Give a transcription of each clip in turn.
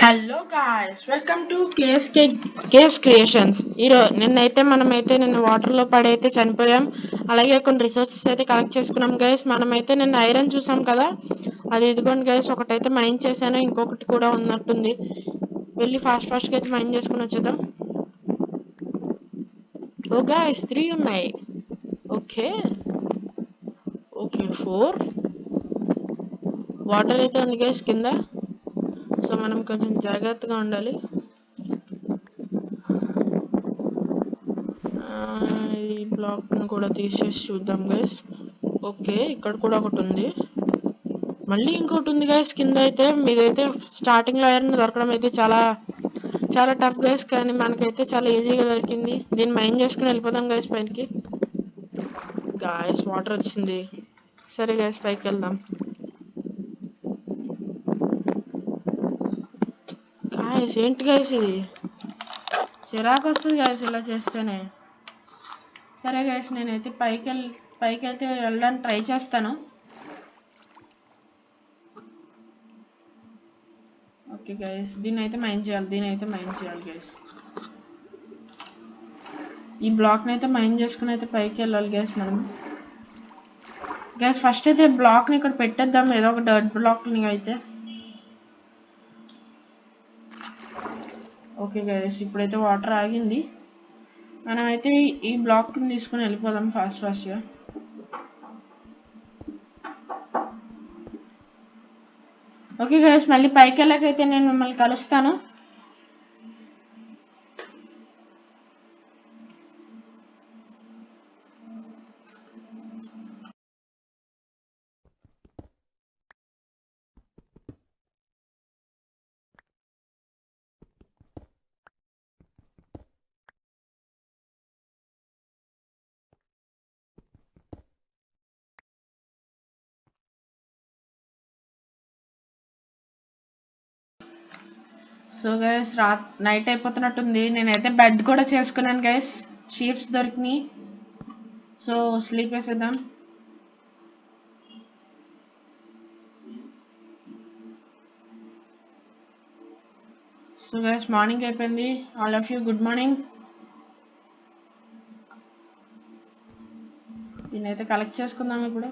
Hello guys, welcome to KS creations. నిన్న వాటర్లో పడైతే చనిపోయాం. అలాగే కొన్ని రిసోర్సెస్ అయితే కలెక్ట్ చేసుకున్నాం గైస్. మనమైతే నిన్న ఐరన్ చూసాం కదా, అది ఇదిగోండి గైస్. ఒకటైతే మైన్ చేశాను, ఇంకొకటి కూడా ఉన్నట్టుంది. వెళ్ళి ఫాస్ట్గా అయితే మైన్ చేసుకుని వచ్చేద్దాం. ఓ గాయ్స్, 3 ఉన్నాయి. ఓకే ఓకే, 4 వాటర్ అయితే ఉంది గైస్ కింద. సో మనం కొంచెం జాగ్రత్తగా ఉండాలి. ఈ బ్లాక్ను కూడా తీసేసి చూద్దాం గైస్. ఓకే, ఇక్కడ కూడా ఒకటి ఉంది. మళ్ళీ ఇంకోటి ఉంది గైస్ కింద. అయితే మీదైతే స్టార్టింగ్లో ఐరన్ దొరకడం అయితే చాలా చాలా టఫ్ గైస్, కానీ మనకైతే చాలా ఈజీగా దొరికింది. దీన్ని మైన్ చేసుకుని వెళ్ళిపోదాం గైస్ పైకి. గాయస్, వాటర్ వచ్చింది. సరే గైస్, పైకి వెళ్దాం. గాయస్, ఏంటి గైస్ ఇది? చిరాకు వస్తుంది గైస్ ఇలా చేస్తేనే. సరే గైస్, నేనైతే పైకి వెళ్తే వెళ్ళడానికి ట్రై చేస్తాను. ఓకే గైస్, దీన్ని అయితే మైన్ చేయాలి గైస్. ఈ బ్లాక్ని అయితే మైన్ చేసుకుని అయితే పైకి వెళ్ళాలి గైస్ మనం. గైస్, ఫస్ట్ అయితే బ్లాక్ని ఇక్కడ పెట్టేద్దాం, ఏదో ఒక డర్ట్ బ్లాక్ని అయితే. ఓకే గైస్, ఇప్పుడైతే వాటర్ ఆగింది. మనం అయితే ఈ బ్లాక్ని తీసుకుని వెళ్ళిపోదాం ఫాస్ట్గా. ఓకే గైస్, మళ్ళీ పైకి వెళ్ళకైతే నేను మిమ్మల్ని కలుస్తాను. సో గైస్, నైట్ అయిపోతున్నట్టుంది. నేనైతే బెడ్ కూడా చేసుకున్నాను గైస్. షీట్స్ దొరికినాయి. సో స్లీప్ వేసేద్దాం. సో గైస్, మార్నింగ్ అయిపోయింది. All of you good morning. దీనైతే కలెక్ట్ చేసుకుందాం ఇప్పుడు.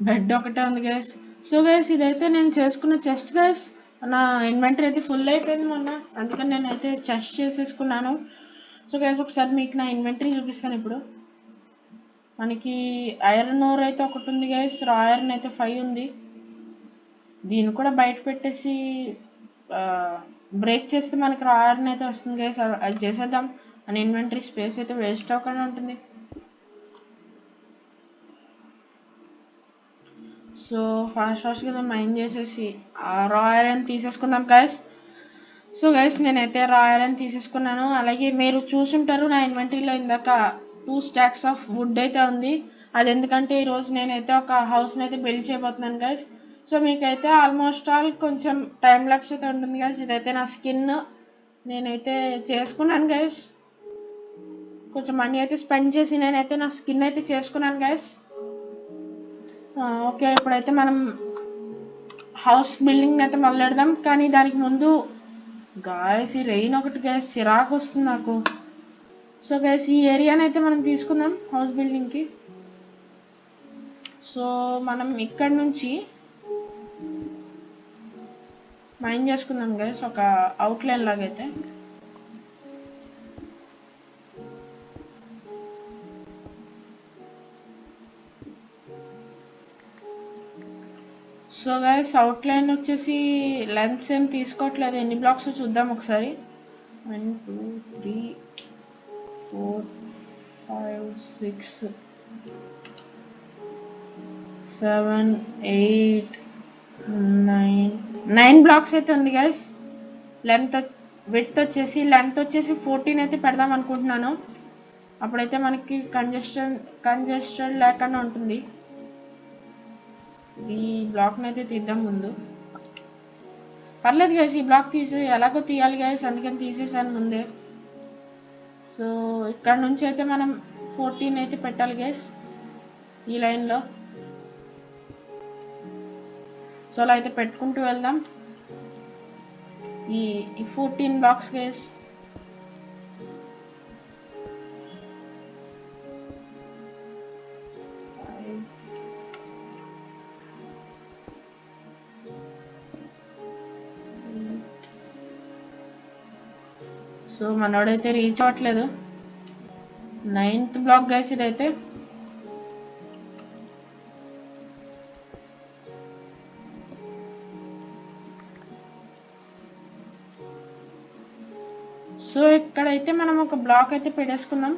బెడ్ ఒకటే ఉంది గైస్. సో గైస్, ఇదైతే నేను చేసుకున్న చెస్ట్ గైస్. నా ఇన్వెంటరీ అయితే ఫుల్ అయిపోయింది మొన్న, అందుకని నేనైతే చెస్ట్ చేసేసుకున్నాను. సో గైస్, ఒకసారి మీకు నా ఇన్వెంటరీ చూపిస్తాను ఇప్పుడు. మనకి ఐరన్ ఓర్ అయితే ఒకటి ఉంది గైస్. రా ఐరన్ అయితే 5 ఉంది. దీన్ని కూడా బయట పెట్టేసి బ్రేక్ చేస్తే మనకి రా ఐరన్ అయితే వస్తుంది గైస్. అది చేసేద్దాం. మన ఇన్వెంటరీ స్పేస్ అయితే వేస్ట్ అవ్వకుండా ఉంటుంది. సో ఫాస్ట్గా మైన్ చేసేసి రా ఐరన్ తీసేసుకుందాం గైస్. సో గైస్, నేనైతే రా ఐరన్ తీసేసుకున్నాను. అలాగే మీరు చూసుంటారు నా ఇన్వెంటరీలో ఇందాక 2 స్టాక్స్ ఆఫ్ వుడ్ అయితే ఉంది. అది ఎందుకంటే ఈరోజు నేనైతే ఒక హౌస్ని అయితే బిల్డ్ చేయబోతున్నాను గైస్. సో మీకైతే ఆల్మోస్ట్ ఆల్ కొంచెం టైం ల్యాప్స్ అయితే ఉంటుంది గైస్. ఇదైతే నా స్కిన్ నేనైతే చేసుకున్నాను గైస్. కొంచెం మనీ అయితే స్పెండ్ చేసి నేనైతే నా స్కిన్ అయితే చేసుకున్నాను గైస్. ఓకే, ఇప్పుడైతే మనం హౌస్ బిల్డింగ్ అయితే మొదలెడదాం. కానీ దానికి ముందు గాయస్, ఈ రెయిన్ ఒకటి గైస్ చిరాకు వస్తుంది నాకు. సో గైస్, ఈ ఏరియాని అయితే మనం తీసుకుందాం హౌస్ బిల్డింగ్కి. సో మనం ఇక్కడ నుంచి మైన్ చేసుకుందాం గైస్, ఒక అవుట్లైన్ లాగైతే. సో గైస్, అవుట్లైన్ వచ్చేసి లెంత్ ఏం తీసుకోవట్లేదు. ఎన్ని బ్లాక్స్ చూద్దాం ఒకసారి. 1 2 3 4 5 6 7 8 9 బ్లాక్స్ అయితే ఉంది గైస్. విడ్త్ వచ్చేసి 14 అయితే పెడదాం అనుకుంటున్నాను. అప్పుడైతే మనకి కంజెస్టెడ్ లేకుండా ఉంటుంది. ఈ బ్లాక్ని అయితే తీద్దాం ముందు. పర్లేదు గైస్, ఈ బ్లాక్ ఎలాగో తీయాలి గైస్, అందుకని తీసేసాను ముందే. సో ఇక్కడ నుంచి అయితే మనం 14 అయితే పెట్టాలి గైస్ ఈ లైన్లో. సో అలా అయితే పెట్టుకుంటూ వెళ్దాం. ఈ 14 బ్లాక్స్ గైస్. సో మనోడైతే రీచ్ అవ్వట్లేదు. 9th బ్లాక్ గైస్ ఇదైతే. సో ఇక్కడైతే మనం ఒక బ్లాక్ అయితే పెట్టేసుకుందాం.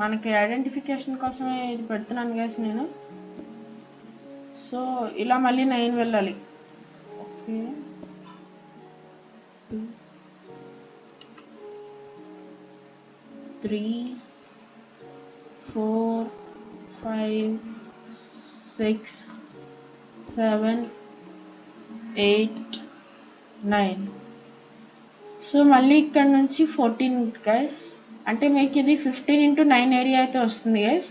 మనకి ఐడెంటిఫికేషన్ కోసమే ఇది పెడుతున్నాను గైస్ నేను. సో ఇలా మళ్ళీ 9 వెళ్ళాలి. ఓకే, 3 4 5 6 7 8 9. సో మళ్ళీ ఇక్కడ నుంచి 14 గైస్. అంటే మీకు ఇది 15 into 9 ఏరియా అయితే వస్తుంది గైస్.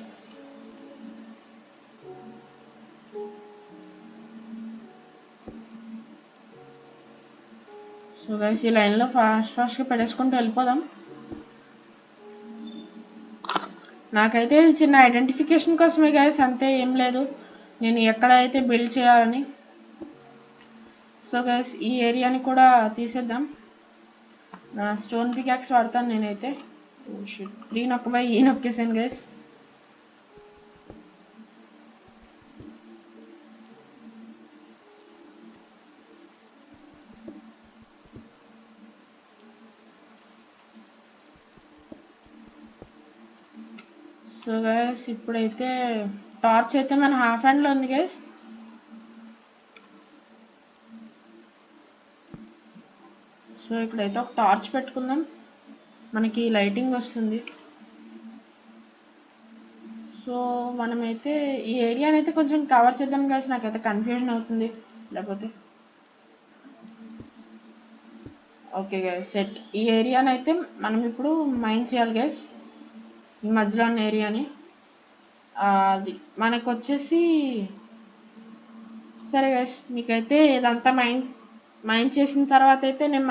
సో గైస్ ఈ లైన్లో ఫాస్ట్గా పెట్టేసుకుంటూ వెళ్ళిపోదాం. నాకైతే చిన్న ఐడెంటిఫికేషన్ కోసమే గైస్, అంతే, ఏం లేదు. నేను ఎక్కడైతే బిల్డ్ చేయాలని. సో గైస్ ఈ ఏరియాని కూడా తీసేద్దాం. నా స్టోన్ పికాక్స్ వాడతాను నేనైతే. 3 నొక్కబోయి ఈ నొక్కేసాను గైస్. సో గైస్ ఇప్పుడైతే టార్చ్ అయితే మన హాఫ్ హ్యాండ్లో ఉంది గైస్. సో ఇక్కడైతే ఒక టార్చ్ పెట్టుకుందాం, మనకి లైటింగ్ వస్తుంది. సో మనమైతే ఈ ఏరియాని అయితే కొంచెం కవర్ చేద్దాం గైస్, నాకైతే కన్ఫ్యూజన్ అవుతుంది లేకపోతే. Okay guys set. ఈ ఏరియాని అయితే మనం ఇప్పుడు మైన్ చేయాలి గైస్, ఈ మధ్యలో ఉన్న ఏరియాని. అది మనకు వచ్చేసి సరే గైస్, మీకైతే ఇదంతా మైన్ చేసిన తర్వాత అయితే నేను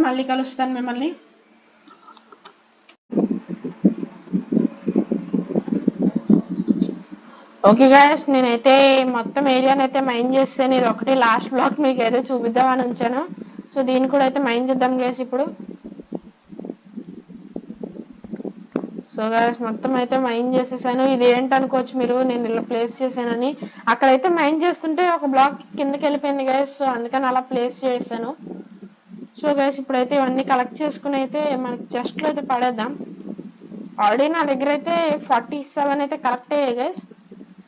మళ్ళీ కలుస్తాను మిమ్మల్ని. ఓకే గైస్, నేనైతే మొత్తం ఏరియాని అయితే మైన్ చేస్తాను. ఇది ఒకటి లాస్ట్ బ్లాక్ మీకు అయితే చూపిద్దామని ఉంచాను. సో దీన్ని కూడా అయితే మైన్ చేద్దాం గైస్ ఇప్పుడు. సో గైస్ మొత్తం అయితే మైన్ చేసేసాను. ఇది ఏంటనుకోవచ్చు మీరు, నేను ఇలా ప్లేస్ చేశానని. అక్కడైతే మైన్ చేస్తుంటే ఒక బ్లాక్ కిందకి వెళ్ళిపోయింది గైస్, సో అందుకని అలా ప్లేస్ చేశాను. సో గైస్ ఇప్పుడైతే ఇవన్నీ కలెక్ట్ చేసుకుని అయితే మనకి చెస్ట్లో అయితే పడేద్దాం. ఆల్రెడీ నా దగ్గర అయితే 47 అయితే కలెక్ట్ అయ్యాయి గైస్,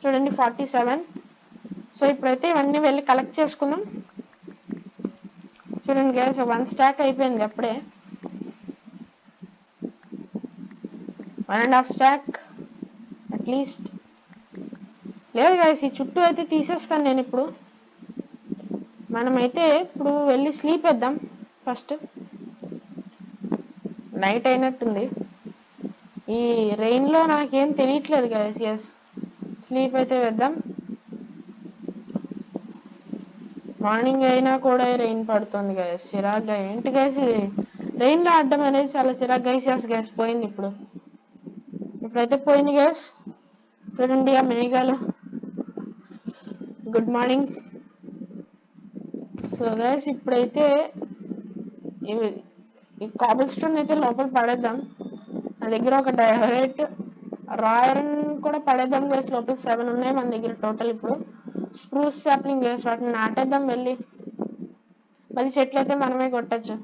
చూడండి 47. సో ఇప్పుడైతే ఇవన్నీ వెళ్ళి కలెక్ట్ చేసుకుందాం. చూడండి గైస్ 1 స్టాక్ అయిపోయింది అప్పుడే, 1.5 స్టాక్ అట్లీస్ట్. లేదు గైస్ ఈ చుట్టూ అయితే తీసేస్తాను నేను ఇప్పుడు. మనమైతే ఇప్పుడు వెళ్ళి స్లీప్ వేద్దాం ఫస్ట్. నైట్ అయినట్టుంది, ఈ రెయిన్లో నాకేం తెలియట్లేదు గైస్. ఎస్, స్లీప్ అయితే వేద్దాం. మార్నింగ్ అయినా కూడా రెయిన్ పడుతుంది గైస్, చిరాగ్గా. ఏంటి గైస్ ఇది రెయిన్లో ఆడడం అనేది చాలా చిరాగ్ గైస్. ఎస్ గైస్ పోయింది ఇప్పుడైతే పోయింది గైస్. చూడండి ఆ మేఘాలు. Good morning. సో గైస్ ఇప్పుడైతే ఈ కాబుల్ స్టోన్ అయితే లోపల పడేద్దాం. నా దగ్గర ఒక డైరెక్ట్ రా ఐరన్ కూడా పడేద్దాం గైస్. లోపల 7 ఉన్నాయి మన దగ్గర టోటల్. ఇప్పుడు స్ప్రూస్ సాప్లింగ్ గైస్, వాటిని నాటేద్దాం వెళ్ళి. మళ్ళీ చెట్లు అయితే మనమే కొట్టచ్చు.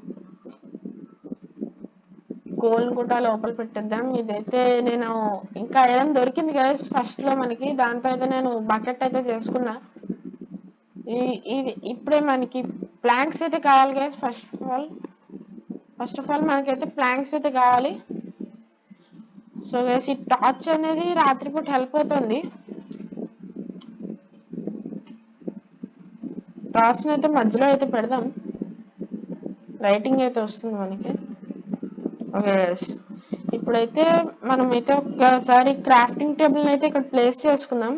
కోల్ కూడా లోపల పెట్టేద్దాం. ఇదైతే నేను ఇంకా ఐరన్ దొరికింది గైస్ ఫస్ట్ లో మనకి, దాంతో అయితే నేను బకెట్ అయితే చేసుకున్నా. ఇప్పుడే మనకి ప్లాంక్స్ అయితే కావాలి గైస్. ఫస్ట్ ఆఫ్ ఆల్ మనకైతే ప్లాంక్స్ అయితే కావాలి. సో గైస్ ఈ టార్చ్ అనేది రాత్రిపూట హెల్ప్ అవుతుంది. టార్చ్ని అయితే మధ్యలో అయితే పెడదాం, లైటింగ్ అయితే వస్తుంది మనకి. ఓకే గైస్ ఇప్పుడైతే మనమైతే ఒకసారి క్రాఫ్టింగ్ టేబుల్ అయితే ఇక్కడ ప్లేస్ చేసుకుందాం.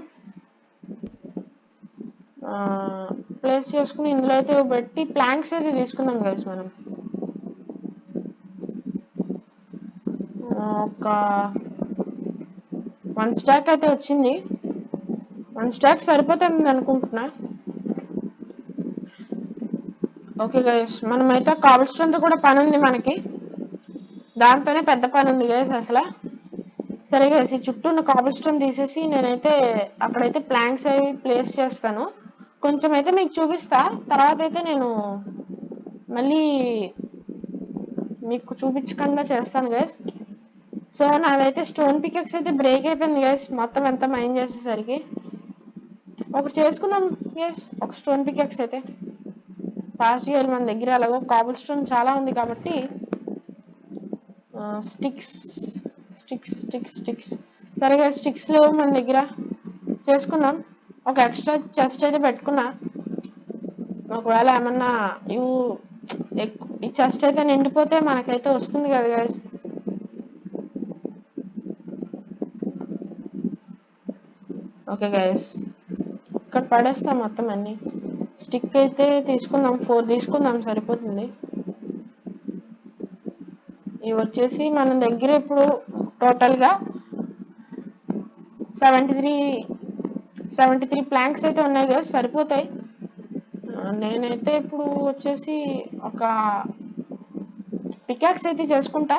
ప్లేస్ చేసుకుని ఇందులో అయితే పెట్టి ప్లాంక్స్ అయితే తీసుకుందాం గైస్. మనం ఒక 1 స్టాక్ అయితే వచ్చింది. 1 స్టాక్ సరిపోతుంది అనుకుంటున్నా. ఓకే గైస్, మనమైతే కాబుల్ స్టోన్తో కూడా పని ఉంది మనకి, దాంతోనే పెద్ద పని ఉంది గైస్ అసలు. సరే గైస్, ఈ చుట్టూ ఉన్న కాబుల్ స్టోన్ తీసేసి నేనైతే అక్కడైతే ప్లాంక్స్ అవి ప్లేస్ చేస్తాను. కొంచెం అయితే మీకు చూపిస్తా, తర్వాత అయితే నేను మళ్ళీ మీకు చూపించకుండా చేస్తాను గైస్. సో నాదైతే స్టోన్ పికెక్స్ అయితే బ్రేక్ అయిపోయింది గైస్, మొత్తం ఎంత మైన్ చేసేసరికి. ఒకటి చేసుకున్నాం గైస్, ఒక స్టోన్ పికెక్స్ అయితే ఫాస్ట్ గా మన దగ్గర. అలాగో కాబుల్ స్టోన్ చాలా ఉంది కాబట్టి స్టిక్స్ స్టిక్స్ స్టిక్స్ స్టిక్స్ సరిగా స్టిక్స్ లేవు మన దగ్గర. చేసుకుందాం. ఒక ఎక్స్ట్రా చెస్ట్ అయితే పెట్టుకున్నా, ఒకవేళ ఏమన్నా ఈ చెస్ట్ అయితే నిండిపోతే మనకైతే వస్తుంది కదా గైస్. ఓకే గైస్, ఇక్కడ పడేస్తాం మొత్తం అన్ని. స్టిక్ అయితే తీసుకుందాం, 4 తీసుకుందాం సరిపోతుంది. ఇవి వచ్చేసి మన దగ్గర ఇప్పుడు టోటల్గా 73 ప్లాంక్స్ అయితే ఉన్నాయి కదా, సరిపోతాయి. నేనైతే ఇప్పుడు వచ్చేసి ఒక పికాక్స్ అయితే చేసుకుంటా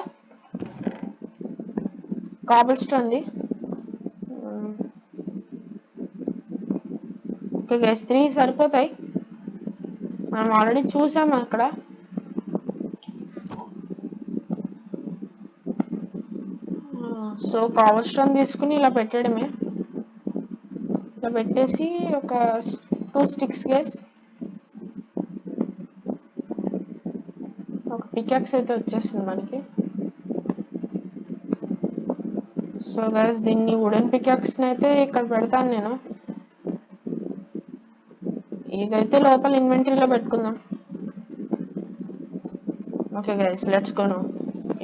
కాబుల్ స్టోన్ది. ఓకే గైస్, 3 సరిపోతాయి. మనం ఆల్రెడీ చూసాము అక్కడ. సో కాబుల్ స్టోన్ తీసుకుని ఇలా పెట్టడమే. ఇలా పెట్టేసి ఒక 2 స్టిక్స్ గైస్, ఒక పికాక్స్ అయితే వచ్చేస్తుంది మనకి. సో గైస్, దీన్ని వుడెన్ పికాక్స్ అయితే ఇక్కడ పెడతాను నేను. ఇదైతే లోపల ఇన్వెంటరీలో పెట్టుకుందాం. Okay guys, let's go now.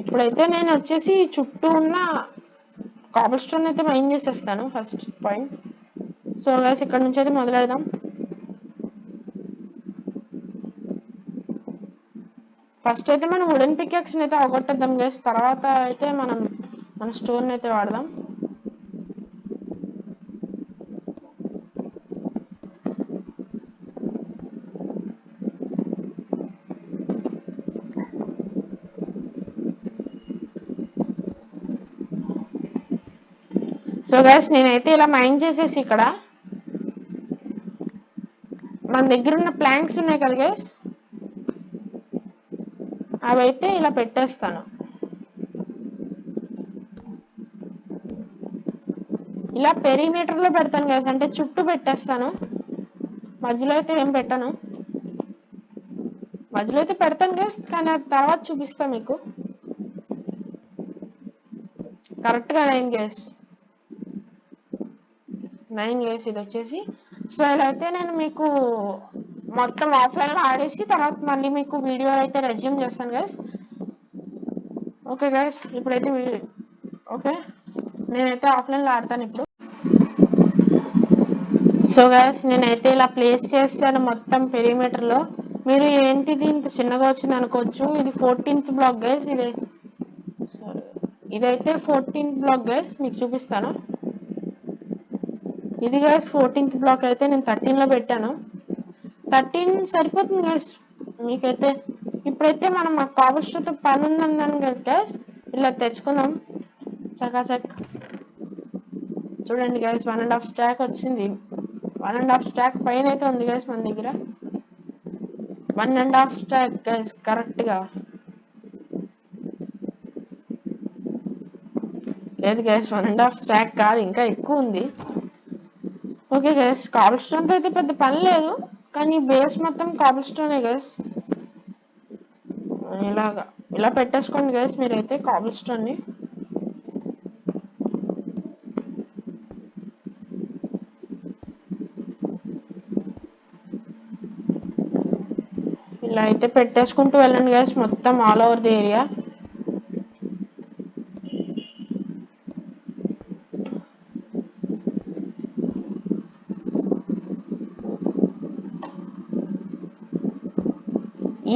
ఇప్పుడైతే నేను వచ్చేసి చుట్టూ ఉన్న కాబుల్ స్టోన్ అయితే మైన్ చేసేస్తాను ఫస్ట్ పాయింట్. సో గైస్, ఇక్కడ నుంచి అయితే మొదలెడదాం. ఫస్ట్ అయితే మనం వుడెన్ పికాక్స్ అయితే అవగొట్టేద్దాం గైస్, తర్వాత అయితే మన స్టోన్ అయితే వాడదాం. సో గైస్, నేనైతే ఇలా మైన్ చేసేసి ఇక్కడ మన దగ్గర ఉన్న ప్లాంక్స్ ఉన్నాయి కదా గైస్, అవైతే ఇలా పెట్టేస్తాను. ఇలా పెరిమీటర్లో పెడతాను గైస్, అంటే చుట్టూ పెట్టేస్తాను. మధ్యలో అయితే ఏం పెట్టను. మధ్యలో అయితే పెడతాను గైస్, కానీ అది తర్వాత చూపిస్తా మీకు. కరెక్ట్గా 9 గైస్, 9 గైస్ ఇది వచ్చేసి. సో ఇలా అయితే నేను మీకు మొత్తం ఆఫ్లైన్లో ఆడేసి తర్వాత మళ్ళీ మీకు వీడియో అయితే రెజ్యూమ్ చేస్తాను గైస్. ఓకే గైస్, ఇప్పుడైతే ఓకే, నేనైతే ఆఫ్లైన్లో ఆడతాను ఇప్పుడు. సో గైస్, నేనైతే ఇలా ప్లేస్ చేస్తాను మొత్తం పెరిమీటర్లో. మీరు ఏంటిది ఇంత చిన్నగా వచ్చింది అనుకోవచ్చు, ఇది 14th బ్లాక్ గైస్. ఇదైతే 14th బ్లాక్ గైస్, మీకు చూపిస్తాను. ఇది గైస్ 14th బ్లాక్ అయితే నేను 13లో పెట్టాను. 13 సరిపోతుంది గైస్ మీకైతే. ఇప్పుడైతే మనం ఆ కాబుల్ స్టోన్తో పని ఉందని కదా గైస్, ఇలా తెచ్చుకుందాం చకాచక్. చూడండి గైస్, 1.5 స్టాక్ వచ్చింది. 1.5 స్టాక్ పైన అయితే ఉంది గైస్ మన దగ్గర. 1.5 స్టాక్ గైస్ కరెక్ట్గా. లేదు గైస్, 1.5 స్టాక్ కాదు, ఇంకా ఎక్కువ ఉంది. ఓకే గైస్, కాబుల్ స్టోన్తో అయితే పెద్ద పని లేదు, కానీ బేస్ మొత్తం కాబుల్ స్టోనే గైస్. ఇలా పెట్టేసుకోండి గైస్ మీరైతే కాబుల్ స్టోన్ని. ఇలా అయితే పెట్టేసుకుంటూ వెళ్ళండి గైస్ మొత్తం ఆల్ ఓవర్ ది ఏరియా.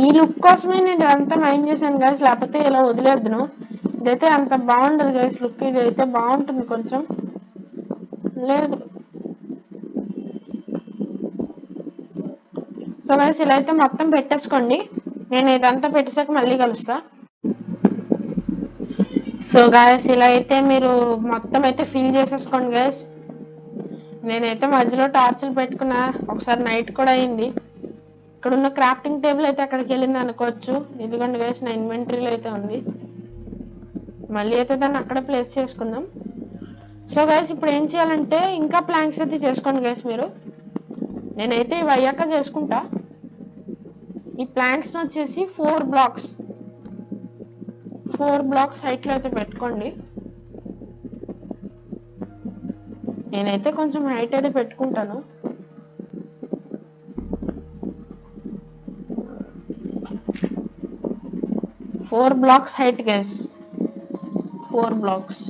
ఈ లుక్ కోసమే నేను ఇదంతా మైండ్ చేశాను గైస్, లేకపోతే ఇలా వదిలేద్దును. ఇదైతే అంత బాగుండదు గైస్ లుక్, ఇది అయితే బాగుంటుంది కొంచెం లేదు. సో గైస్ ఇలా అయితే మొత్తం పెట్టేసుకోండి, నేను ఇదంతా పెట్టేసాక మళ్ళీ కలుస్తా. సో గైస్ ఇలా అయితే మీరు మొత్తం అయితే ఫిల్ చేసేసుకోండి గైస్. నేనైతే మధ్యలో టార్చ్లు పెట్టుకున్నా, ఒకసారి నైట్ కూడా అయింది. ఇక్కడ ఉన్న క్రాఫ్టింగ్ టేబుల్ అయితే అక్కడికి వెళ్ళింది అనుకోవచ్చు. ఇదిగోండి గైస్ నా ఇన్వెంటరీలో అయితే ఉంది. మళ్ళీ అయితే దాన్ని అక్కడ ప్లేస్ చేసుకుందాం. సో గైస్ ఇప్పుడు ఏం చేయాలంటే ఇంకా ప్లాంక్స్ అయితే చేసుకోండి గైస్ మీరు. నేనైతే ఇవి అయ్యాక చేసుకుంటా. ఈ ప్లాంక్స్ వచ్చేసి 4 బ్లాక్స్ హైట్లో అయితే పెట్టుకోండి. నేనైతే కొంచెం హైట్ అయితే పెట్టుకుంటాను. Four blocks height guys, 4 blocks.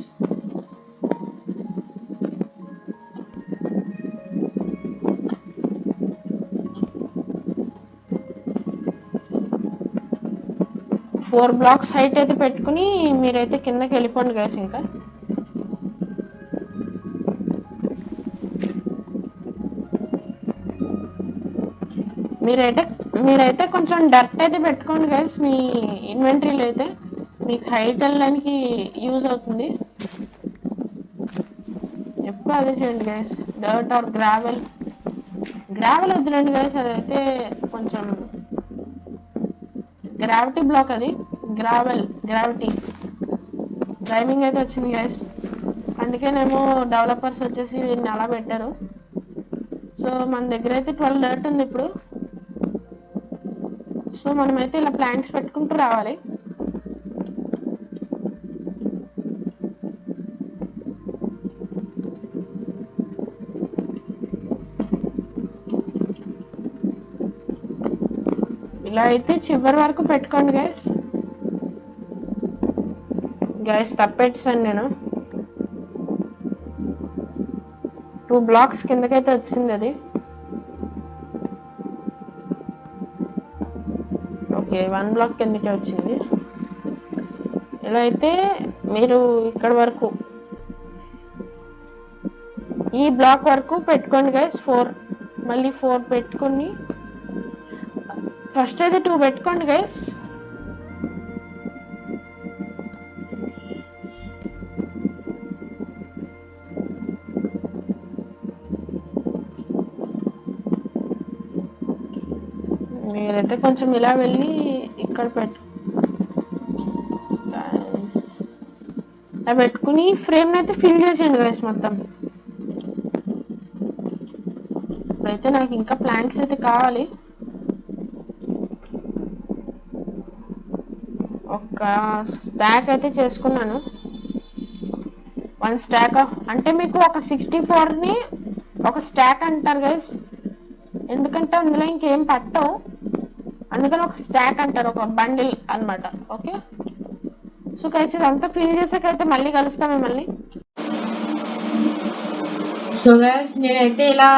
Four blocks height అయితే పెట్టుకుని మీరైతే కిందకి వెళ్ళిపోండి గైస్. ఇంకా మీరైతే కొంచెం డర్ట్ అయితే పెట్టుకోండి గైస్ మీ ఇన్వెంటరీలో అయితే, మీకు హైట్ వెళ్ళడానికి యూజ్ అవుతుంది. ఎప్పుడు అదే చేయండి గైస్, డర్ట్ ఆర్ గ్రావెల్ వద్దులండి గైస్, అదైతే కొంచెం గ్రావిటీ బ్లాక్, అది గ్రావిటీ డ్రైవింగ్ అయితే వచ్చింది గైస్, అందుకేనేమో డెవలపర్స్ వచ్చేసి దీన్ని అలా పెట్టారు. సో మన దగ్గర అయితే 12 డర్ట్ ఉంది ఇప్పుడు. సో మనమైతే ఇలా ప్లాంట్స్ పెట్టుకుంటూ రావాలి. ఇలా అయితే చివరి వరకు పెట్టుకోండి గైస్ తప్పెట్టాను నేను. 2 బ్లాక్స్ కిందకైతే వచ్చింది అది. ఓకే 1 బ్లాక్ కిందకే వచ్చింది. ఇలా అయితే మీరు ఇక్కడ వరకు ఈ బ్లాక్ వరకు పెట్టుకోండి గైస్. 4 మళ్ళీ 4 పెట్టుకొని ఫస్ట్ అయితే 2 పెట్టుకోండి గైస్. మీరైతే కొంచెం ఇలా వెళ్ళి ఇక్కడ పెట్టుకుని ఫ్రేమ్ అయితే ఫిల్ చేసేయండి గైస్ మొత్తం. ఇప్పుడైతే నాకు ఇంకా ప్లాంక్స్ అయితే కావాలి. ఒక స్టాక్ అయితే చేసుకున్నాను. 1 స్టాక్ అంటే మీకు ఒక 64ని ఒక స్టాక్ అంటారు గైస్, ఎందుకంటే అందులో ఇంకేం పట్టవు, అందుకని ఒక స్టాక్ అంటారు, ఒక బండిల్ అన్నమాట. ఓకే సో గైస్ ఇదంతా ఫిల్ చేసాకైతే మళ్ళీ కలుస్తాం మిమ్మల్ని. సో గైస్ నేనైతే ఇలా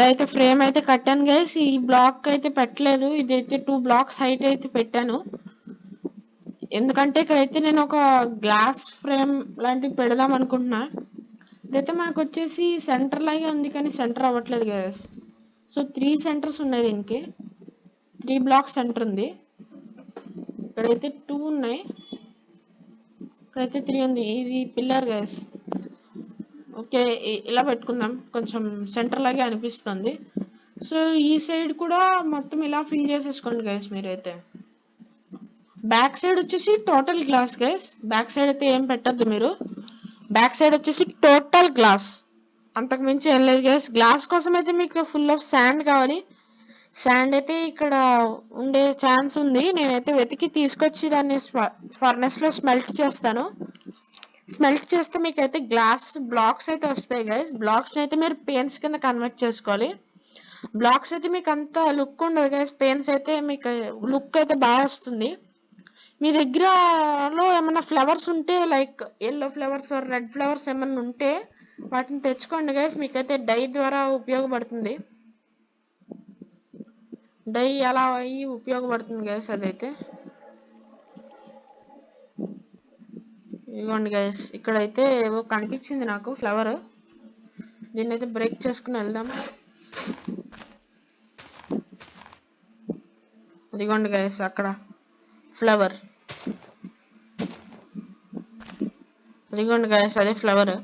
అయితే ఫ్రేమ్ అయితే కట్టాను గైస్. ఈ బ్లాక్ అయితే పెట్టలేదు, ఇదైతే 2 బ్లాక్స్ హైట్ అయితే పెట్టాను. ఎందుకంటే ఇక్కడైతే నేను ఒక గ్లాస్ ఫ్రేమ్ లాంటివి పెడదాం అనుకుంటున్నా. ఇదైతే మనకు వచ్చేసి సెంటర్ లాగే ఉంది కానీ సెంటర్ అవ్వట్లేదు గైస్. సో 3 సెంటర్స్ ఉన్నాయి దీనికి, 3 బ్లాక్ సెంటర్ ఉంది. ఇక్కడైతే 2 ఉన్నాయి, ఇక్కడైతే 3 ఉంది. ఇది పిల్లర్ గైస్. ఓకే ఇలా పెట్టుకుందాం, కొంచెం సెంటర్ లాగే అనిపిస్తుంది. సో ఈ సైడ్ కూడా మొత్తం ఇలా ఫిల్ చేసేసుకోండి గైస్ మీరైతే. బ్యాక్ సైడ్ వచ్చేసి total glass guys, back side అయితే ఏం పెట్టద్దు మీరు. బ్యాక్ సైడ్ వచ్చేసి టోటల్ గ్లాస్, అంతకు మించి ఏం లేదు గైస్. గ్లాస్ కోసం అయితే మీకు ఫుల్ ఆఫ్ శాండ్ కావాలి. శాండ్ అయితే ఇక్కడ ఉండే ఛాన్స్ ఉంది, నేనైతే వెతికి తీసుకొచ్చి దాన్ని ఫర్నెస్ లో స్మెల్ట్ చేస్తాను. స్మెల్ట్ చేస్తే మీకు అయితే గ్లాస్ బ్లాక్స్ అయితే వస్తాయి గైస్. బ్లాక్స్ అయితే మీరు పెయిన్స్ కింద కన్వర్ట్ చేసుకోవాలి. బ్లాక్స్ అయితే మీకు అంత లుక్ ఉండదు గైస్, పెయిన్స్ అయితే మీకు లుక్ అయితే బాగా వస్తుంది. మీ దగ్గరలో ఏమన్నా ఫ్లవర్స్ ఉంటే like yellow flowers red flowers ఏమన్నా ఉంటే వాటిని తెచ్చుకోండి గైస్, మీకైతే డై ద్వారా ఉపయోగపడుతుంది. డై అలా అయ్యి ఉపయోగపడుతుంది గైస్. అదైతే ఇదిగోండి గైస్, ఇక్కడైతే ఏవో కనిపించింది నాకు ఫ్లవర్. దీన్ని అయితే బ్రేక్ చేసుకుని వెళ్దాం. ఇదిగోండి గైస్, అక్కడ ఫ్లవర్. ఇదిగోండి గైస్, అదే ఫ్లవర్.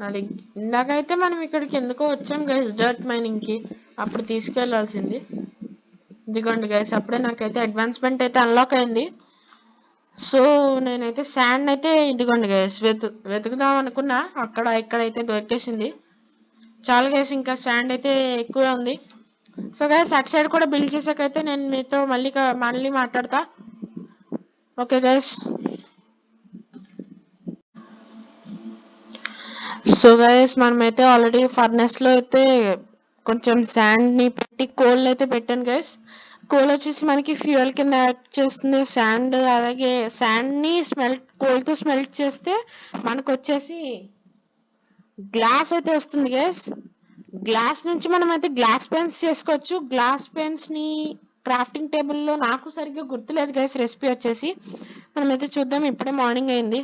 అది ఇందాకైతే మనం ఇక్కడికి ఎందుకో వచ్చాం గైస్, డర్ట్ మైనింగ్ కి. అప్పుడు తీసుకెళ్లాల్సింది. ఇదిగోండి గైస్, అప్పుడే నాకైతే అడ్వాన్స్మెంట్ అయితే అన్లాక్ అయింది. సో నేనైతే శాండ్ అయితే ఇదిగోండి గైస్ వెతుకుదాం అనుకున్నా, అక్కడ ఇక్కడైతే దొరికేసింది. చాలా గైస్, ఇంకా శాండ్ అయితే ఎక్కువ ఉంది. సో గైస్, అటు సైడ్ కూడా బిల్డ్ చేసాకైతే నేను మీతో మళ్ళీ మాట్లాడతా. Okay guys. సో గైస్, మనమైతే ఆల్రెడీ ఫర్నెస్ లో అయితే కొంచెం శాండ్ ని పెట్టి కోల్ అయితే పెట్టాను గైస్. కోల్ వచ్చేసి మనకి ఫ్యూయల్ కింద యాక్ట్ చేస్తుంది. శాండ్, అలాగే శాండ్ ని కోల్ తో స్మెల్ట్ చేస్తే మనకు వచ్చేసి గ్లాస్ అయితే వస్తుంది గైస్. గ్లాస్ నుంచి మనం అయితే గ్లాస్ పెన్స్ చేసుకోవచ్చు. గ్లాస్ పెన్స్ ని క్రాఫ్టింగ్ టేబుల్ లో నాకు సరిగ్గా గుర్తులేదు గైస్ రెసిపీ వచ్చేసి. మనమైతే చూద్దాం. ఇప్పుడే మార్నింగ్ అయింది,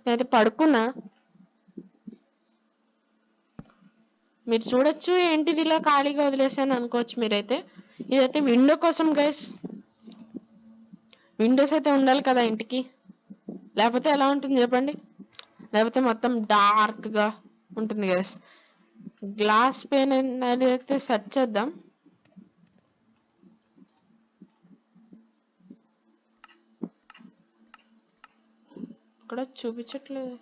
నేనైతే పడుకున్నా. మీరు చూడొచ్చు, ఏంటిది ఇలా ఖాళీగా వదిలేసాను అనుకోవచ్చు మీరైతే. ఇదైతే విండో కోసం గైస్. విండోస్ అయితే ఉండాలి కదా ఇంటికి, లేకపోతే ఎలా ఉంటుంది చెప్పండి? లేకపోతే మొత్తం డార్క్ గా ఉంటుంది గైస్. గ్లాస్ పెన్ అనేది అయితే సెర్చ్ చేద్దాం. ఇక్కడ చూపించట్లేదు.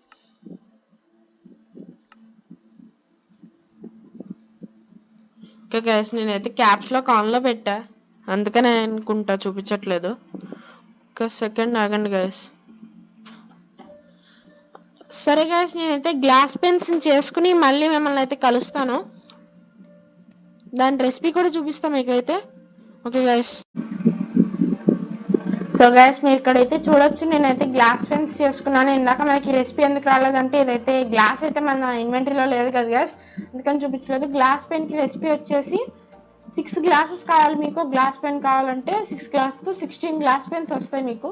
ఓకే గైస్, నేనైతే క్యాప్స్ లో ఆన్ లో పెట్టా, అందుకనే అనుకుంటా చూపించట్లేదు. ఒక సెకండ్ ఆగండి గైస్. సరే గైస్, నేనైతే గ్లాస్ పెన్స్ చేసుకుని మళ్ళీ మిమ్మల్ని అయితే కలుస్తాను. దాని రెసిపీ కూడా చూపిస్తాం మీకైతే. Okay guys. సో గైస్, మీరు ఇక్కడైతే చూడొచ్చు, నేనైతే గ్లాస్ పెన్స్ చేసుకున్నాను. ఇందాక మనకి రెసిపీ ఎందుకు రాలేదంటే ఇదైతే గ్లాస్ అయితే మన ఇన్వెంటరీలో లేదు కదా గైస్, అందుకని చూపించలేదు. గ్లాస్ పెన్ కి రెసిపీ వచ్చేసి 6 గ్లాసెస్ కావాలి మీకు. గ్లాస్ పెన్ కావాలంటే 6 గ్లాసెస్ 16 గ్లాస్ పెన్స్ వస్తాయి మీకు.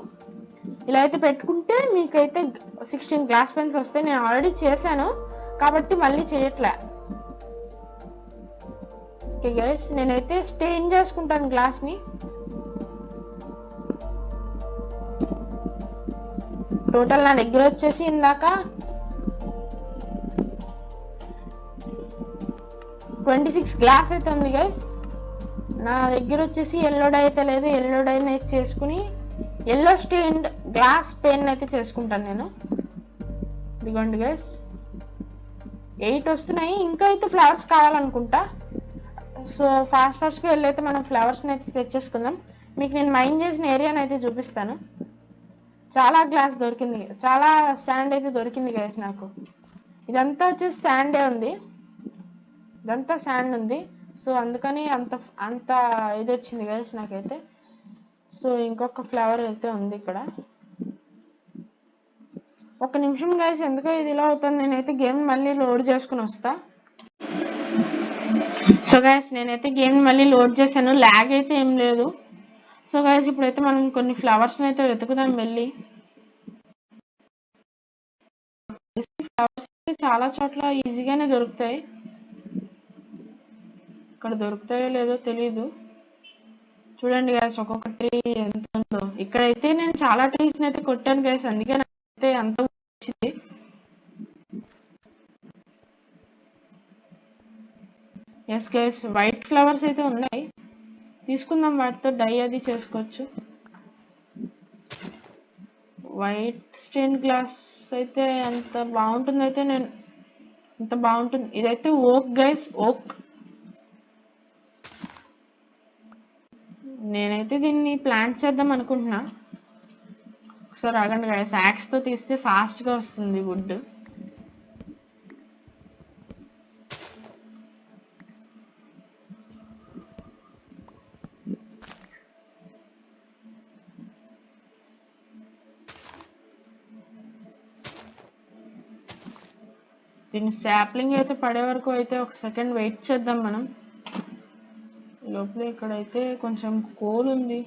ఇలా అయితే పెట్టుకుంటే మీకైతే 16 గ్లాస్ పెన్స్ వస్తాయి. నేను ఆల్రెడీ చేశాను కాబట్టి మళ్ళీ చేయట్లే. ఓకే గైస్, నేనైతే స్టెయిన్ చేసుకుంటాను గ్లాస్ ని. టోటల్ నా దగ్గర వచ్చేసి ఇందాక 26 గ్లాస్ అయితే ఉంది గైస్. నా దగ్గర వచ్చేసి ఎల్లో డై అయితే లేదు. ఎల్లో డై అయితే చేసుకుని ఎల్లో స్టెయిన్డ్ గ్లాస్ పెన్ అయితే చేసుకుంటాను నేను. ఇదిగోండి గైస్, 8 వస్తున్నాయి. ఇంకా అయితే ఫ్లవర్స్ కావాలనుకుంటా. సో ఫాస్ట్ గా వెళ్ళైతే మనం ఫ్లవర్స్ అయితే తెచ్చేసుకుందాం. మీకు నేను మైన్ చేసిన ఏరియాని అయితే చూపిస్తాను. చాలా గ్లాస్ దొరికింది, చాలా శాండ్ అయితే దొరికింది గైస్ నాకు. ఇదంతా వచ్చేసి శాండే ఉంది, ఇదంతా శాండ్ ఉంది. సో అందుకని అంత అంత ఇది వచ్చింది గైస్ నాకైతే. సో ఇంకొక ఫ్లవర్ అయితే ఉంది ఇక్కడ. ఒక నిమిషం గైస్, ఎందుకో ఇది ఇలా అవుతుంది. నేనైతే గేమ్ మళ్ళీ లోడ్ చేసుకుని వస్తా. సో గైస్, నేనైతే గేమ్ మళ్ళీ లోడ్ చేశాను. ల్యాగ్ అయితే ఏం లేదు. సో గైస్, ఇప్పుడైతే మనం కొన్ని ఫ్లవర్స్ అయితే వెతుకుదాం వెళ్ళి. ఫ్లవర్స్ చాలా చోట్ల ఈజీగానే దొరుకుతాయి. ఇక్కడ దొరుకుతాయో లేదో తెలీదు. చూడండి గైస్, ఒక్కొక్క ట్రీ ఎంత ఉందో. ఇక్కడైతే నేను చాలా ట్రీస్ అయితే కొట్టాను గైస్, అందుకే నాకైతే అంత వచ్చింది. ఎస్ గైస్, వైట్ ఫ్లవర్స్ అయితే ఉన్నాయి, తీసుకుందాం. వాటితో డై అది చేసుకోవచ్చు. వైట్ స్టెయిన్ గ్లాస్ అయితే ఎంత బాగుంటుంది, అయితే నేను ఎంత బాగుంటుంది. ఇదైతే ఓక్ గైస్, ఓక్. నేనైతే దీన్ని ప్లాంట్ చేద్దాం అనుకుంటున్నా. ఒకసారి ఆగండి గైస్, యాక్స్ తో తీస్తే ఫాస్ట్ గా వస్తుంది వుడ్. దీన్ని శాప్లింగ్ అయితే పడే వరకు అయితే ఒక సెకండ్ వెయిట్ చేద్దాం మనం. లోపల ఇక్కడైతే కొంచెం కోల్ ఉంది.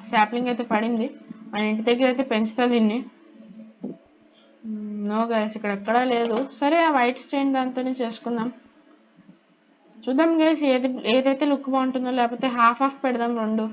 శాప్లింగ్ అయితే పడింది. మన ఇంటి దగ్గర అయితే పెంచుతా దీన్ని. నో గైస్, ఇక్కడ ఎక్కడా లేదు. సరే, ఆ వైట్ స్టైన్ దాంతోనే చేసుకుందాం. చూద్దాం గైస్ ఏదైతే లుక్ బాగుంటుందో, లేకపోతే హాఫ్ పెడదాం రెండు.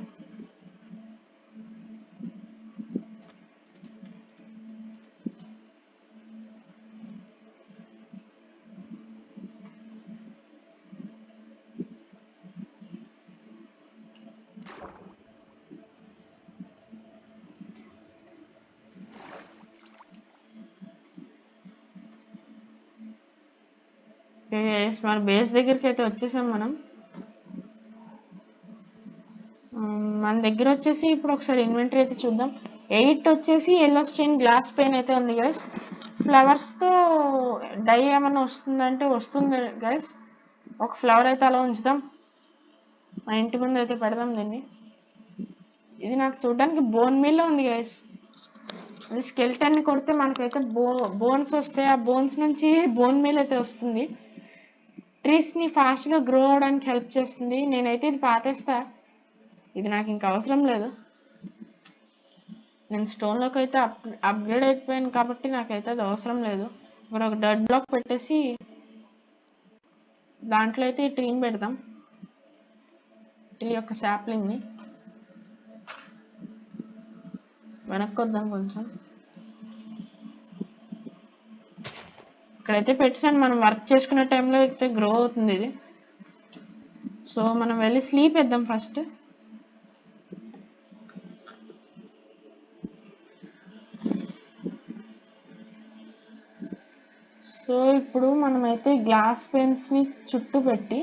మన బేస్ దగ్గరికి అయితే వచ్చేసాం మనం. మన దగ్గర వచ్చేసి ఇప్పుడు ఒకసారి ఇన్వెంటరీ అయితే చూద్దాం. 8 వచ్చేసి ఎల్లో స్టెయిన్ గ్లాస్ పెయిన్ అయితే ఉంది గైస్. ఫ్లవర్స్తో డై ఏమన్నా వస్తుందంటే వస్తుంది గైస్. ఒక ఫ్లవర్ అయితే అలా ఉంచుదాం. మా ఇంటి ముందు అయితే పెడదాం దీన్ని. ఇది నాకు చూడడానికి బోన్ మీల్లో ఉంది గైస్. అది స్కెల్టన్ కొడితే మనకైతే బోన్స్ వస్తాయి. ఆ బోన్స్ నుంచి బోన్ మీల్ అయితే వస్తుంది. ట్రీస్ని ఫాస్ట్గా గ్రో అవడానికి హెల్ప్ చేస్తుంది. నేనైతే ఇది పాతేస్తా. ఇది నాకు ఇంకా అవసరం లేదు. నేను స్టోన్లోకి అయితే అప్గ్రేడ్ అయిపోయాను కాబట్టి నాకైతే అది అవసరం లేదు. ఇక్కడ ఒక డర్ట్ బ్లాక్ పెట్టేసి దాంట్లో అయితే ఈ ట్రీని పెడదాం. ట్రీ యొక్క శాప్లింగ్ని వెనక్కి వద్దాం కొంచెం. ఇక్కడైతే పెట్టాను. మనం వర్క్ చేసుకునే టైంలో అయితే గ్రో అవుతుంది ఇది. సో మనం వెళ్ళి స్లీప్ వేద్దాం ఫస్ట్. సో ఇప్పుడు మనమైతే గ్లాస్ పెన్స్ని చుట్టూ పెట్టి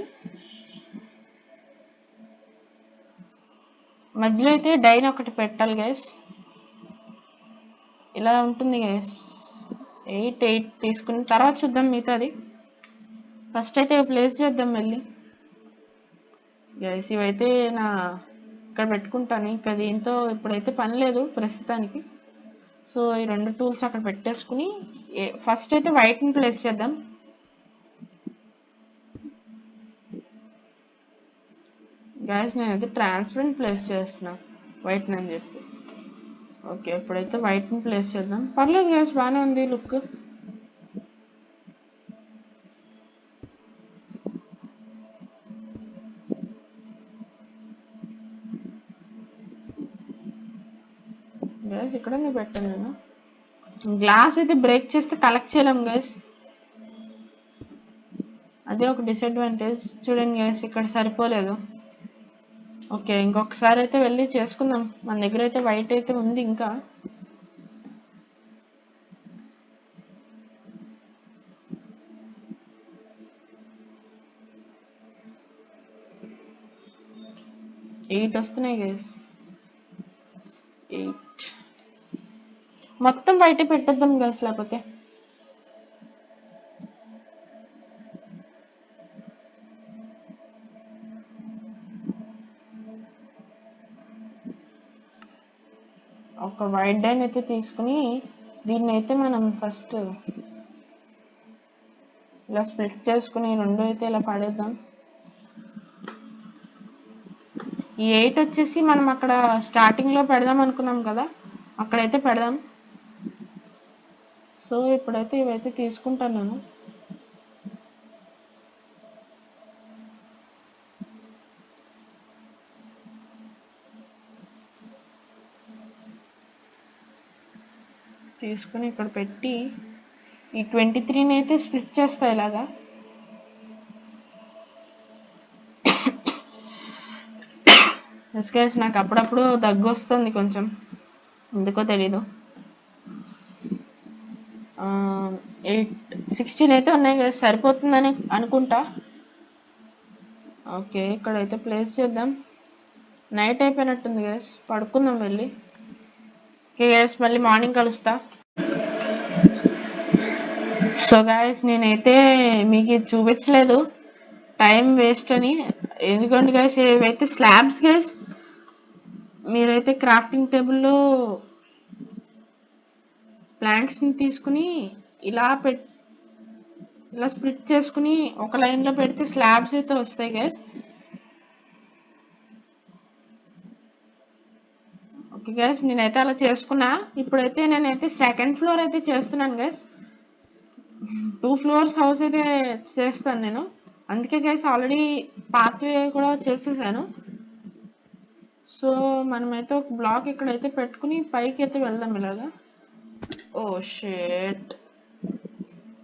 మధ్యలో అయితే డైన్ ఒకటి పెట్టాలి గైస్. ఇలా ఉంటుంది గైస్. 8 తీసుకుని తర్వాత చూద్దాం మిగతాది. ఫస్ట్ అయితే ప్లేస్ చేద్దాం వెళ్ళి గైస్. ఇవైతే ఇక్కడ పెట్టుకుంటాను. ఇంకా దీంతో ఇప్పుడైతే పని లేదు ప్రస్తుతానికి. సో ఈ 2 టూల్స్ అక్కడ పెట్టేసుకుని ఫస్ట్ అయితే వైట్ని ప్లేస్ చేద్దాం. గైస్ నేనైతే ట్రాన్స్పరెంట్ ప్లేస్ చేస్తున్నా వైట్ని అని చెప్పి. ఓకే, ఇప్పుడైతే వైట్ని ప్లేస్ చేద్దాం. పర్లేదు గైస్, బాగానే ఉంది లుక్. గైస్ ఇక్కడ పెట్టాను నేను. గ్లాస్ అయితే బ్రేక్ చేస్తే కలెక్ట్ చేయలేం గైస్. అదే ఒక డిసడ్వాంటేజ్. చూడండి గైస్, ఇక్కడ సరిపోలేదు. ఓకే, ఇంకొకసారి అయితే వెళ్ళి చేసుకుందాం. మన దగ్గర అయితే వైట్ అయితే ఉంది ఇంకా. ఎయిట్ వస్తున్నాయి గైస్. 8 మొత్తం వైట్ పెట్టేద్దాం గైస్. లేకపోతే ఒక వైట్ డైన్ అయితే తీసుకుని దీన్ని అయితే మనం ఫస్ట్ ఇలా స్ప్లిట్ చేసుకుని 2 అయితే ఇలా పడేద్దాం. ఈ 8 వచ్చేసి మనం అక్కడ స్టార్టింగ్లో పెడదాం అనుకున్నాం కదా, అక్కడైతే పెడదాం. సో ఇప్పుడైతే ఇవైతే తీసుకుంటాను నేను. తీసుకుని ఇక్కడ పెట్టి ఈ 23ని అయితే స్ప్లిట్ చేస్తా ఇలాగా. ఎస్ గైస్, నాకు అప్పుడప్పుడు దగ్గు వస్తుంది కొంచెం, ఎందుకో తెలీదు. 16 అయితే ఉన్నాయి కదా, సరిపోతుందని అనుకుంటా. ఓకే, ఇక్కడైతే ప్లేస్ చేద్దాం. నైట్ అయిపోయినట్టుంది గైస్, పడుకుందాం వెళ్ళి. ఓకే గైస్, మళ్ళీ మార్నింగ్ కలుస్తా. సో గైస్, నేనైతే మీకు ఇది చూపించలేదు టైం వేస్ట్ అని. ఎందుకంటే గైస్ ఇవైతే స్లాబ్స్ గైస్. మీరైతే క్రాఫ్టింగ్ టేబుల్లో ప్లాంక్స్ని తీసుకుని ఇలా ఇలా స్ప్లిట్ చేసుకుని ఒక లైన్లో పెడితే స్లాబ్స్ అయితే వస్తాయి గైస్. ఓకే గైస్, నేనైతే అలా చేసుకున్నా. ఇప్పుడైతే నేనైతే సెకండ్ ఫ్లోర్ అయితే చేస్తున్నాను గైస్. 2 ఫ్లోర్స్ హౌస్ అయితే చేస్తాను నేను. అందుకే గైస్ ఆల్రెడీ పాత్వే కూడా చేసేసాను. సో మనమైతే ఒక బ్లాక్ ఇక్కడైతే పెట్టుకుని పైకి అయితే వెళ్దాం ఇలాగా. ఓ షేట్.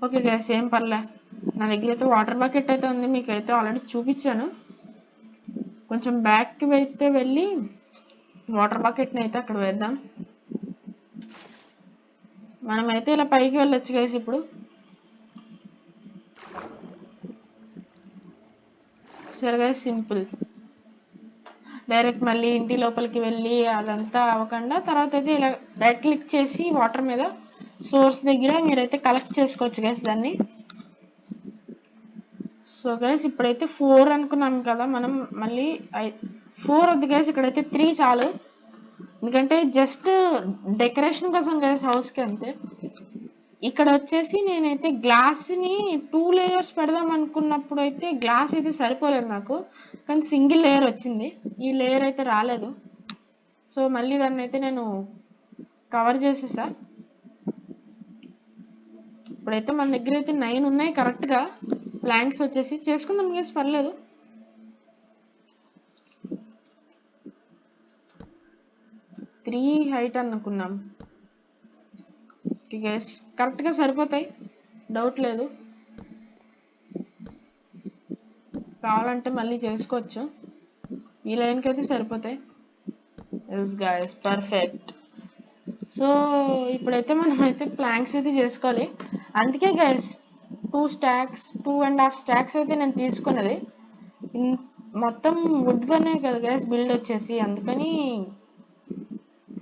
ఓకే గైస్, ఏం పర్లే. నా దగ్గర అయితే వాటర్ బకెట్ అయితే ఉంది, మీకైతే ఆల్రెడీ చూపించాను. కొంచెం బ్యాక్కి అయితే వెళ్ళి వాటర్ బకెట్ని అయితే అక్కడ వేద్దాం. మనమైతే ఇలా పైకి వెళ్ళొచ్చు గైస్. ఇప్పుడు సరే గైస్, సింపుల్. డైరెక్ట్ మళ్ళీ ఇంటి లోపలికి వెళ్ళి అదంతా అవ్వకుండా తర్వాత అయితే ఇలా రైట్ క్లిక్ చేసి వాటర్ మీద సోర్స్ దగ్గర మీరైతే కలెక్ట్ చేసుకోవచ్చు గైస్ దాన్ని. సో గైస్ ఇప్పుడైతే 4 అనుకున్నాం కదా మనం, మళ్ళీ 4 వద్దు గైస్, ఇక్కడైతే 3 చాలు. ఎందుకంటే జస్ట్ డెకరేషన్ కోసం గైస్ హౌస్కి అంతే. ఇక్కడ వచ్చేసి నేనైతే గ్లాస్ని 2 లేయర్స్ పెడదాం అనుకున్నప్పుడు అయితే గ్లాస్ అయితే సరిపోలేదు నాకు, కానీ సింగిల్ లేయర్ వచ్చింది. ఈ లేయర్ అయితే రాలేదు. సో మళ్ళీ దాన్ని అయితే నేను కవర్ చేసేసా. ఇప్పుడైతే మన దగ్గర అయితే 9 ఉన్నాయి కరెక్ట్గా ప్లాంక్స్ వచ్చేసి. చేసుకుందాం గైస్, పర్లేదు. త్రీ హైట్ అనుకున్నాం గైస్, కరెక్ట్గా సరిపోతాయి, డౌట్ లేదు. కావాలంటే మళ్ళీ చేసుకోవచ్చు. ఈ లైన్కి అయితే సరిపోతాయి. Yes guys, perfect. సో ఇప్పుడైతే మనం అయితే ప్లాంక్స్ అయితే చేసుకోవాలి. అందుకే గైస్ 2.5 స్టాక్స్ అయితే నేను తీసుకున్నది. మొత్తం వుడ్తోనే కదా గైస్ బిల్డ్ వచ్చేసి, అందుకని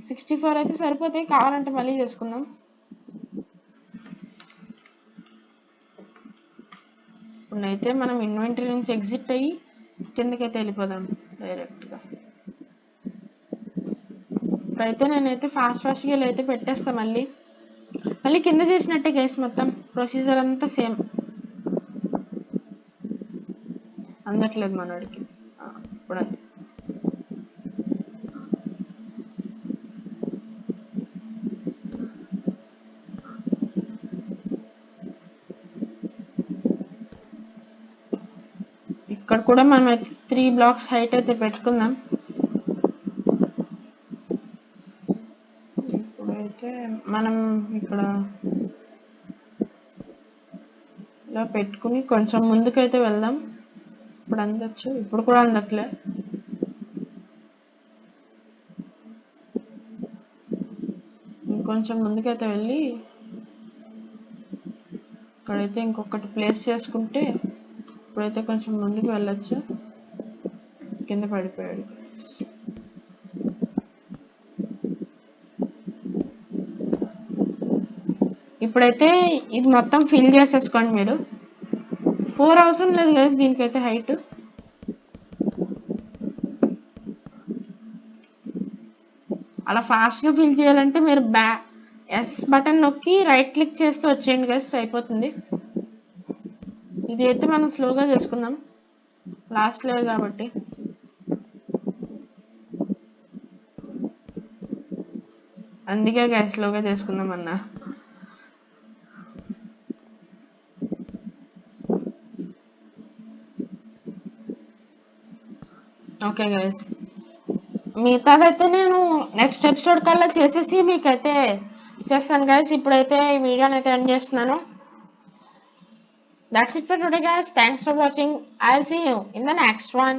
64 అయితే సరిపోతాయి. కావాలంటే మళ్ళీ చేసుకుందాం. ఇప్పుడైతే మనం ఇన్వెంటరీ నుంచి ఎగ్జిట్ అయ్యి కిందకైతే వెళ్ళిపోదాం డైరెక్ట్గా. ఇప్పుడైతే నేనైతే ఫాస్ట్గా ఇలా అయితే పెట్టేస్తా. మళ్ళీ కింద చేసినట్టే గైస్, మొత్తం ప్రొసీజర్ అంతా సేమ్. అందట్లేదు మనోడికి. ఇప్పుడు ఇక్కడ కూడా మనం అయితే 3 బ్లాక్స్ హైట్ అయితే పెట్టుకుందాం. ఇప్పుడైతే మనం ఇక్కడ ఇలా పెట్టుకుని కొంచెం ముందుకైతే వెళ్దాం. ఇప్పుడు అందచ్చు, ఇప్పుడు కూడా అందట్లే. ఇంకొంచెం ముందుకైతే వెళ్ళి ఇక్కడైతే ఇంకొకటి ప్లేస్ చేసుకుంటే ఇప్పుడైతే కొంచెం ముందుకు వెళ్ళొచ్చు. కింద పడిపోయాడు. ఇప్పుడైతే ఇది మొత్తం ఫిల్ చేసేసుకోండి మీరు. 4 అవసరం లేదు గైస్ దీనికైతే హైట్. అలా ఫాస్ట్గా ఫిల్ చేయాలంటే మీరు ఎస్ బటన్ నొక్కి రైట్ క్లిక్ చేస్తే వచ్చేయండి గైస్, అయిపోతుంది. ఇది అయితే మనం స్లోగా చేసుకుందాం, లాస్ట్ లేయర్ కాబట్టి. అందుకే గైస్ స్లోగా చేసుకుందాం అన్నా. ఓకే గైస్, మిగతాదైతే నేను నెక్స్ట్ ఎపిసోడ్ కల్లా చేసేసి మీకైతే చేస్తాను గైస్. ఇప్పుడైతే ఈ వీడియోని అయితే ఎండ్ చేస్తున్నాను. That's it for today guys. Thanks for watching. I'll see you in the next one.